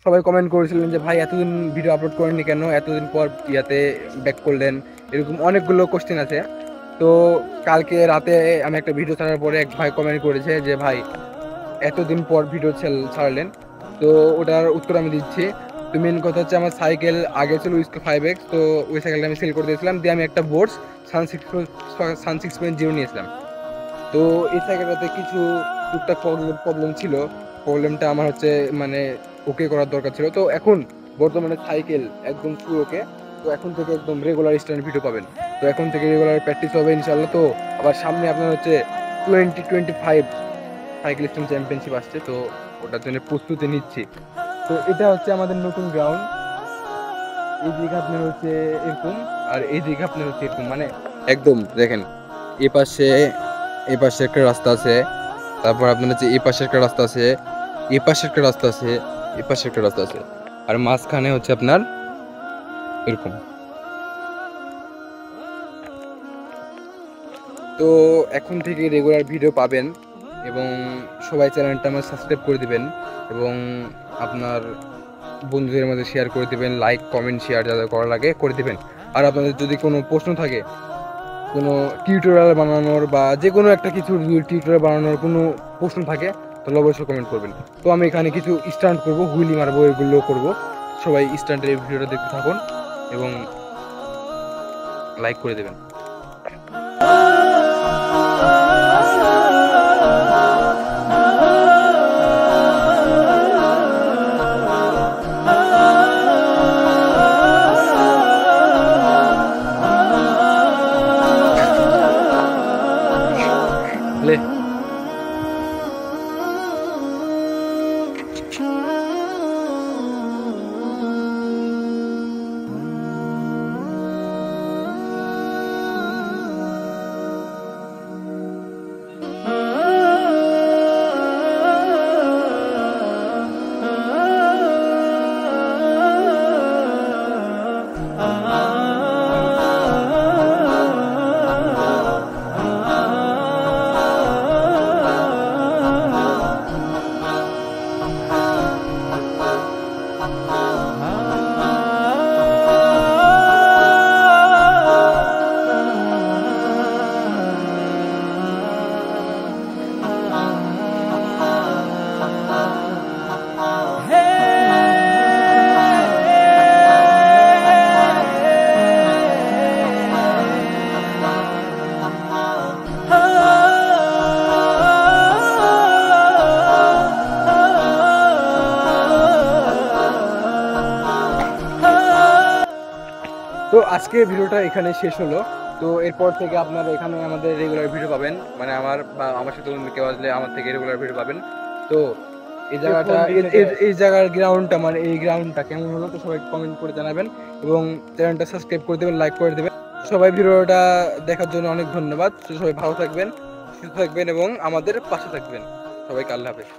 সবাই কমেন্ট করেছিলেন যে ভাই এতদিন ভিডিও আপলোড করেননি কেন, এতদিন পর ইয়াতে ব্যাক করলেন, এরকম অনেকগুলো কোশ্চেন আছে। তো কালকে রাতে আমি একটা ভিডিও ছাড়ার পরে এক ভাই কমেন্ট করেছে যে ভাই এতদিন পর ভিডিও ছাড়লেন। তো ওটার উত্তর আমি দিচ্ছি। তো মেন কথা হচ্ছে আমার সাইকেল আগে ছিল উইস্কো 5X, তো ওই সাইকেলটা আমি সেল করে দিয়েছিলাম, দিয়ে আমি একটা বোর্ডস সান 6.0 নিয়েছিলাম। তো এই সাইকেলটাতে কিছু টুকটাক প্রবলেম ছিল। প্রবলেমটা আমার হচ্ছে মানে ওকে করার দরকার ছিল। তো এখন বর্তমানে সাইকেল একদম ফুল ওকে। তো এখন থেকে একদম রেগুলার স্ট্যান্ড ভিডিও পাবেন। তো এখন থেকে রেগুলার প্র্যাকটিস হবে ইনশাল্লাহ। তো আবার সামনে আপনার হচ্ছে 2025 সাইকেল স্ট্যান্ড চ্যাম্পিয়নশিপ আসছে, তো ওটার জন্য প্রস্তুতি নিচ্ছি। তো এটা হচ্ছে আমাদের নতুন গ্রাউন্ড। এই দিকে আপনার হচ্ছে এরকম, আর এই দিকে আপনার হচ্ছে এরকম, মানে একদম দেখেন এ পাশে একটা রাস্তা আছে, তারপর আপনার হচ্ছে এই পাশে একটা রাস্তা আছে, এই পাশে একটা রাস্তা আছে, এই পাশে একটা রাস্তা আছে, আর মাঝখানে হচ্ছে আপনার এরকম। তো এখন থেকে রেগুলার ভিডিও পাবেন, এবং সবাই চ্যানেলটা আমার সাবস্ক্রাইব করে দিবেন, এবং আপনার বন্ধুদের মধ্যে শেয়ার করে দিবেন, লাইক কমেন্ট শেয়ার যা যা করা লাগে করে দিবেন। আর আপনাদের যদি কোনো প্রশ্ন থাকে, কোনো টিউটোরিয়াল বানানোর বা যে কোনো একটা কিছু টিউটোরিয়াল বানানোর কোনো প্রশ্ন থাকে, তাহলে অবশ্যই কমেন্ট করবেন। তো আমি এখানে কিছু স্টান্ট করবো, হুইলি মারবো, এগুলো করবো। সবাই স্টান্টের এই ভিডিওটা দেখতে থাকুন এবং লাইক করে দেবেন। লে তো আজকে ভিডিওটা এখানে শেষ হলো। তো এরপর থেকে আপনারা এখানে আমাদের রেগুলার ভিডিও পাবেন, মানে আমার বা আমার সাথে অন্য কেউ আসলে আমার থেকে রেগুলার ভিডিও পাবেন। তো এই জায়গাটা এই জায়গার গ্রাউন্ডটা, মানে এই গ্রাউন্ডটা কেমন হলো, তো সবাই কমেন্ট করে জানাবেন এবং চ্যানেলটা সাবস্ক্রাইব করে দেবেন, লাইক করে দেবেন। সবাই ভিডিওটা দেখার জন্য অনেক ধন্যবাদ। সবাই ভালো থাকবেন, সুস্থ থাকবেন এবং আমাদের পাশে থাকবেন। সবাইকে আল্লাহ হাফেজ।